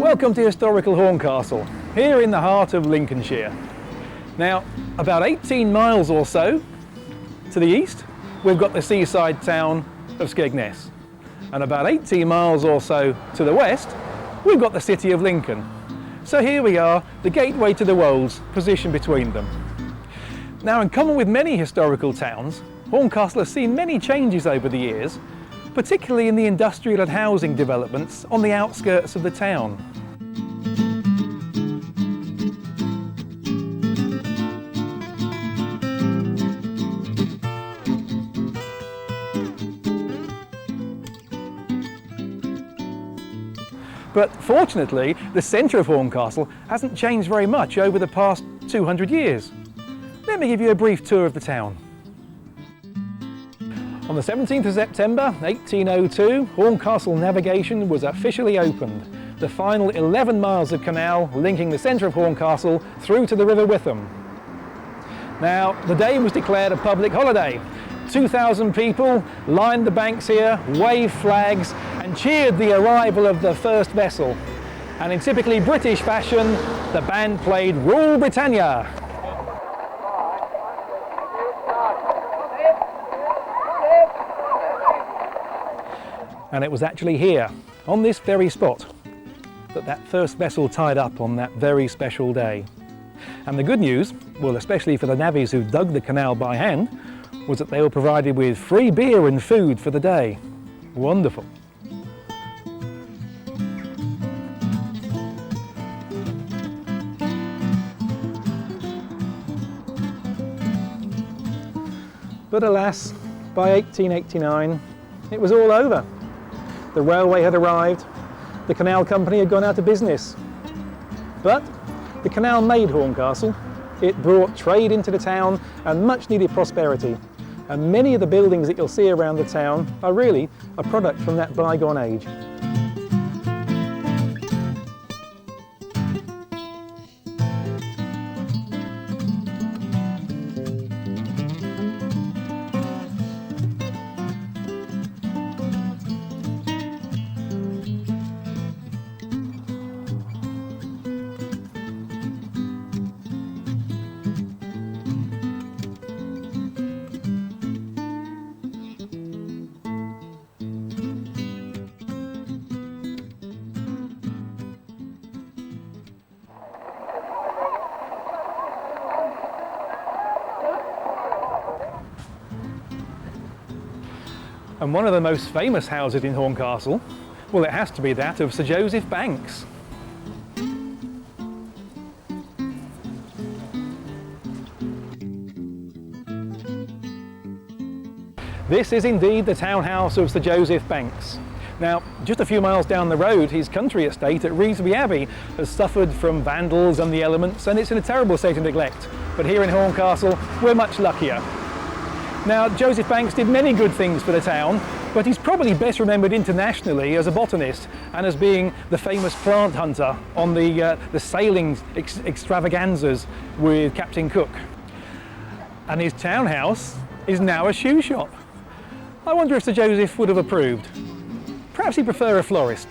Welcome to historical Horncastle, here in the heart of Lincolnshire. Now, about 18 miles or so to the east, we've got the seaside town of Skegness. And about 18 miles or so to the west, we've got the city of Lincoln. So here we are, the gateway to the Wolds, positioned between them. Now, in common with many historical towns, Horncastle has seen many changes over the years, particularly in the industrial and housing developments on the outskirts of the town. But fortunately, the centre of Horncastle hasn't changed very much over the past 200 years. Let me give you a brief tour of the town. On the 17th of September 1802, Horncastle navigation was officially opened. The final 11 miles of canal linking the centre of Horncastle through to the River Witham. Now, the day was declared a public holiday. 2,000 people lined the banks here, waved flags and cheered the arrival of the first vessel. And in typically British fashion, the band played Rule Britannia. And it was actually here, on this very spot, that first vessel tied up on that very special day. And the good news, well, especially for the navvies who dug the canal by hand, was that they were provided with free beer and food for the day. Wonderful. But alas, by 1889, it was all over. The railway had arrived, the canal company had gone out of business. But the canal made Horncastle. It brought trade into the town and much needed prosperity. And many of the buildings that you'll see around the town are really a product from that bygone age. And one of the most famous houses in Horncastle, well, it has to be that of Sir Joseph Banks. This is indeed the townhouse of Sir Joseph Banks. Now, just a few miles down the road, his country estate at Revesby Abbey has suffered from vandals and the elements, and it's in a terrible state of neglect. But here in Horncastle, we're much luckier. Now, Joseph Banks did many good things for the town, but he's probably best remembered internationally as a botanist and as being the famous plant hunter on the sailing extravaganzas with Captain Cook. And his townhouse is now a shoe shop. I wonder if Sir Joseph would have approved. Perhaps he'd prefer a florist.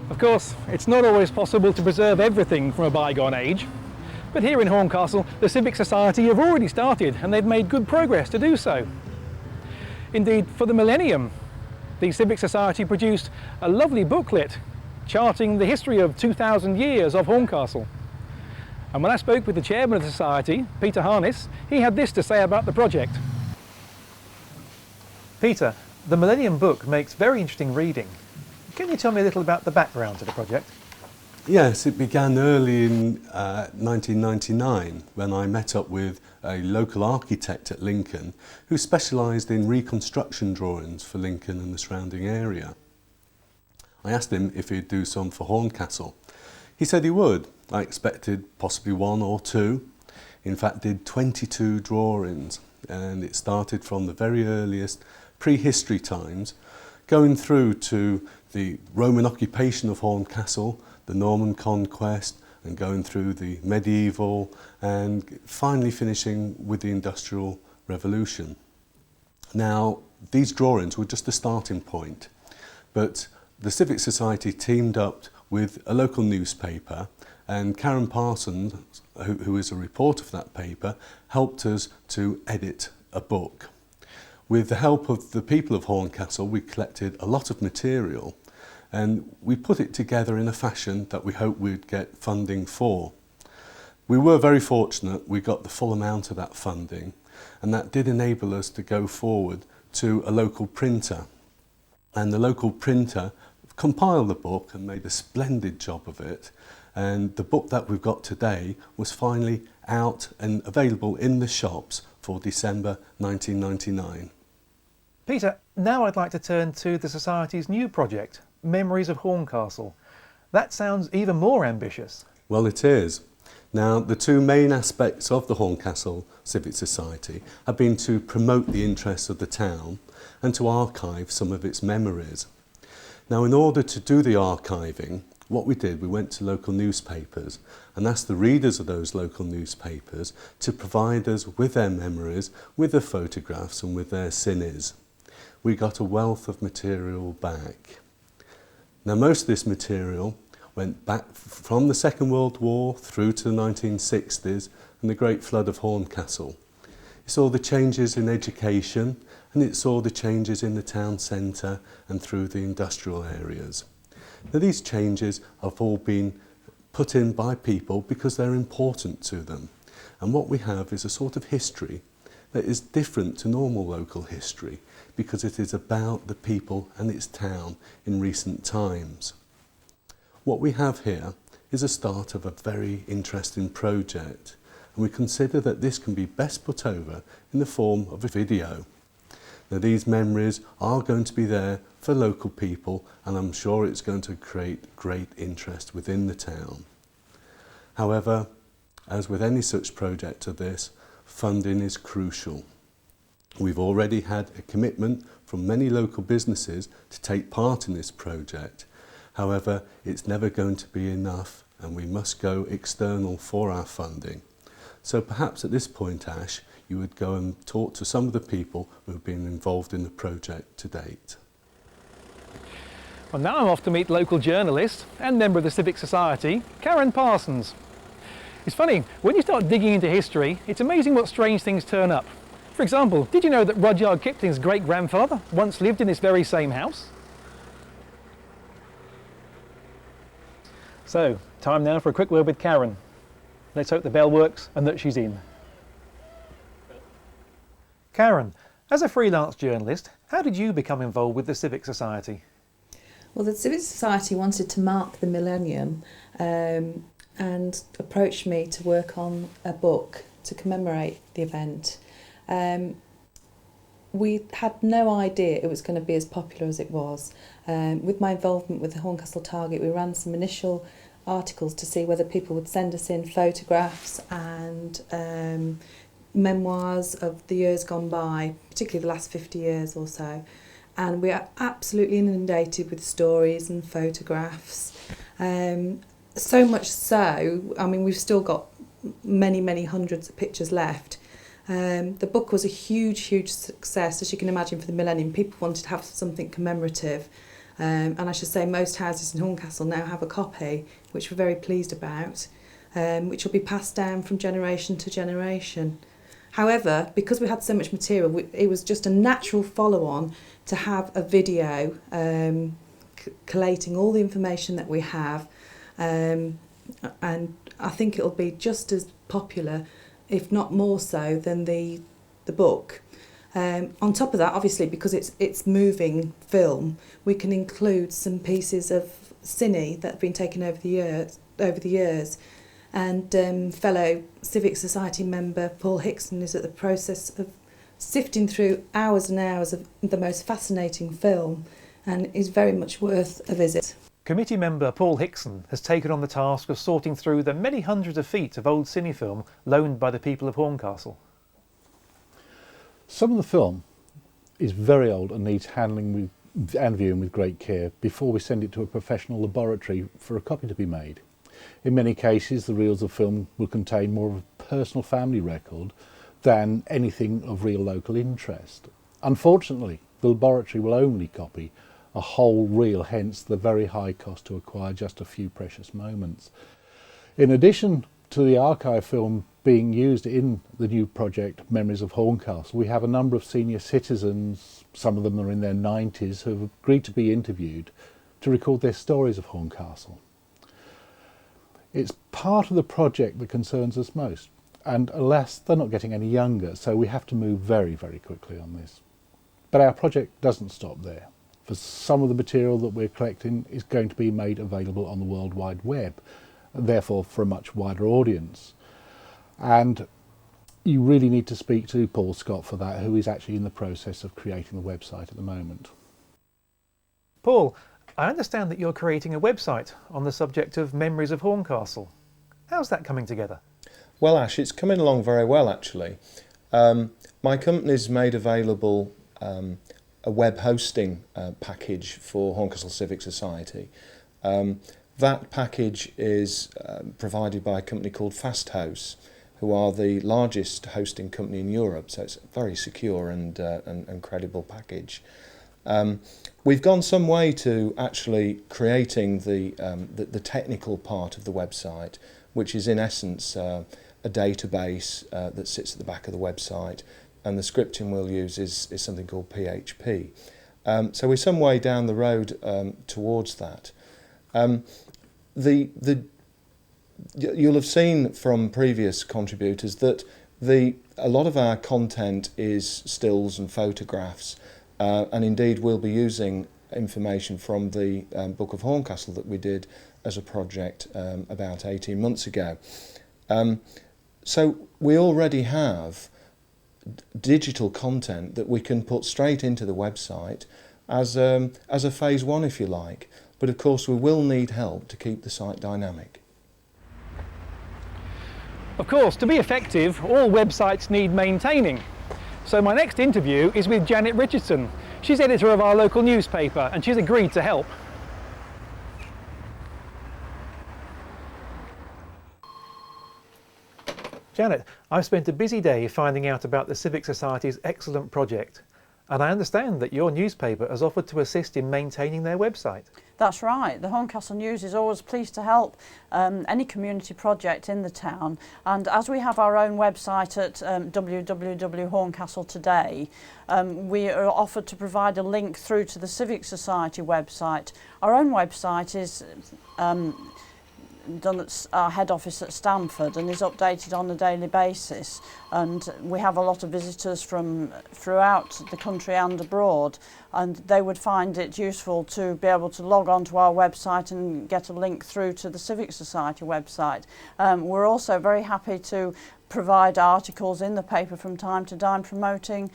Of course, it's not always possible to preserve everything from a bygone age, but here in Horncastle, the Civic Society have already started and they've made good progress to do so. Indeed, for the millennium, the Civic Society produced a lovely booklet charting the history of 2,000 years of Horncastle. And when I spoke with the chairman of the society, Peter Harness, he had this to say about the project. Peter, the Millennium book makes very interesting reading. Can you tell me a little about the background to the project? Yes, it began early in 1999 when I met up with a local architect at Lincoln who specialised in reconstruction drawings for Lincoln and the surrounding area. I asked him if he'd do some for Horncastle. He said he would. I expected possibly one or two. In fact, did 22 drawings, and it started from the very earliest prehistory times, going through to the Roman occupation of Horncastle, the Norman conquest, and going through the medieval and finally finishing with the Industrial Revolution. Now, these drawings were just a starting point, but the Civic Society teamed up with a local newspaper, and Karen Parsons, who is a reporter for that paper, helped us to edit a book. With the help of the people of Horncastle, we collected a lot of material and we put it together in a fashion that we hope we'd get funding for. We were very fortunate we got the full amount of that funding, and that did enable us to go forward to a local printer. And the local printer compiled the book and made a splendid job of it. And the book that we've got today was finally out and available in the shops for December 1999. Peter, now I'd like to turn to the Society's new project, Memories of Horncastle. That sounds even more ambitious. Well, it is. Now, the two main aspects of the Horncastle Civic Society have been to promote the interests of the town and to archive some of its memories. Now, in order to do the archiving, what we did, we went to local newspapers and asked the readers of those local newspapers to provide us with their memories, with their photographs and with their cines. We got a wealth of material back. Now, most of this material went back from the Second World War through to the 1960s and the Great Flood of Horncastle. It saw the changes in education and it saw the changes in the town centre and through the industrial areas. Now, these changes have all been put in by people because they're important to them. And what we have is a sort of history that is different to normal local history because it is about the people and its town in recent times. What we have here is a start of a very interesting project, and we consider that this can be best put over in the form of a video. Now, these memories are going to be there for local people, and I'm sure it's going to create great interest within the town. However, as with any such project of this, funding is crucial. We've already had a commitment from many local businesses to take part in this project. However, it's never going to be enough and we must go external for our funding. So perhaps at this point, Ash, you would go and talk to some of the people who have been involved in the project to date. Well, now I'm off to meet local journalist and member of the Civic Society, Karen Parsons. It's funny, when you start digging into history, it's amazing what strange things turn up. For example, did you know that Rudyard Kipling's great-grandfather once lived in this very same house? So, time now for a quick word with Karen. Let's hope the bell works and that she's in. Karen, as a freelance journalist, how did you become involved with the Civic Society? Well, the Civic Society wanted to mark the millennium and approached me to work on a book to commemorate the event. We had no idea it was going to be as popular as it was. With my involvement with the Horncastle Target, we ran some initial articles to see whether people would send us in photographs and memoirs of the years gone by, particularly the last 50 years or so. And we are absolutely inundated with stories and photographs. So much so, I mean, we've still got many hundreds of pictures left. The book was a huge success, as you can imagine, for the millennium. People wanted to have something commemorative. And I should say most houses in Horncastle now have a copy, which we're very pleased about, which will be passed down from generation to generation. However, because we had so much material, it was just a natural follow-on to have a video collating all the information that we have. And I think it'll be just as popular, if not more so, than the book. On top of that, obviously, because it's moving film, we can include some pieces of cine that have been taken over the years. And fellow Civic Society member Paul Hickson is at the process of sifting through hours and hours of the most fascinating film, and is very much worth a visit. Committee member Paul Hickson has taken on the task of sorting through the many hundreds of feet of old cine film loaned by the people of Horncastle. Some of the film is very old and needs handling and viewing with great care before we send it to a professional laboratory for a copy to be made. In many cases, the reels of film will contain more of a personal family record than anything of real local interest. Unfortunately, the laboratory will only copy a whole reel, hence the very high cost to acquire just a few precious moments. In addition to the archive film being used in the new project Memories of Horncastle, we have a number of senior citizens, some of them are in their 90s, who have agreed to be interviewed to record their stories of Horncastle. It's part of the project that concerns us most, and alas, they're not getting any younger, so we have to move very, very quickly on this. But our project doesn't stop there. For some of the material that we're collecting is going to be made available on the World Wide Web, and therefore for a much wider audience. And you really need to speak to Paul Scott for that, who is actually in the process of creating the website at the moment. Paul, I understand that you're creating a website on the subject of Memories of Horncastle. How's that coming together? Well, Ash, it's coming along very well, actually. My company's made available a web hosting package for Horncastle Civic Society. That package is provided by a company called FastHouse, who are the largest hosting company in Europe, so it's a very secure and credible package. We've gone some way to actually creating the technical part of the website, which is in essence a database that sits at the back of the website, and the scripting we'll use is something called PHP. So we're some way down the road towards that. You'll have seen from previous contributors that a lot of our content is stills and photographs, and indeed we'll be using information from the Book of Horncastle that we did as a project about 18 months ago. So we already have digital content that we can put straight into the website as a phase one, if you like. But of course we will need help to keep the site dynamic. Of course, to be effective, all websites need maintaining. So my next interview is with Janet Richardson. She's editor of our local newspaper and she's agreed to help. Janet, I've spent a busy day finding out about the Civic Society's excellent project, and I understand that your newspaper has offered to assist in maintaining their website. That's right. The Horncastle News is always pleased to help any community project in the town, and as we have our own website at www.horncastle today, we are offered to provide a link through to the Civic Society website. Our own website is done at our head office at Stamford and is updated on a daily basis, and we have a lot of visitors from throughout the country and abroad, and they would find it useful to be able to log on to our website and get a link through to the Civic Society website. We're also very happy to provide articles in the paper from time to time promoting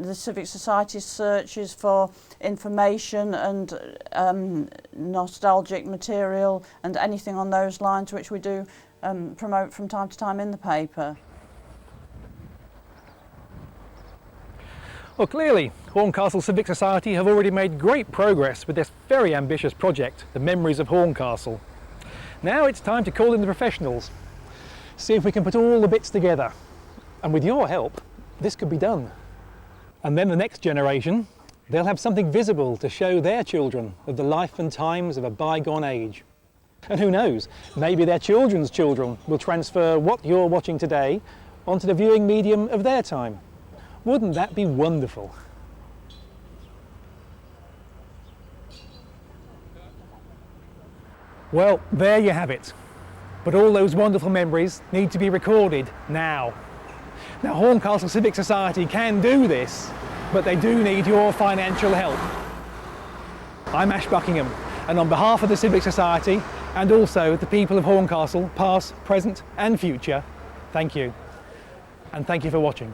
the Civic Society's searches for information and nostalgic material and anything on those lines, which we do promote from time to time in the paper. Well, clearly, Horncastle Civic Society have already made great progress with this very ambitious project, the Memories of Horncastle. Now it's time to call in the professionals, see if we can put all the bits together. And with your help, this could be done. And then the next generation, they'll have something visible to show their children of the life and times of a bygone age. And who knows, maybe their children's children will transfer what you're watching today onto the viewing medium of their time. Wouldn't that be wonderful? Well, there you have it. But all those wonderful memories need to be recorded now. Now, Horncastle Civic Society can do this, but they do need your financial help. I'm Ash Buckingham, and on behalf of the Civic Society and also the people of Horncastle, past, present and future, thank you. And thank you for watching.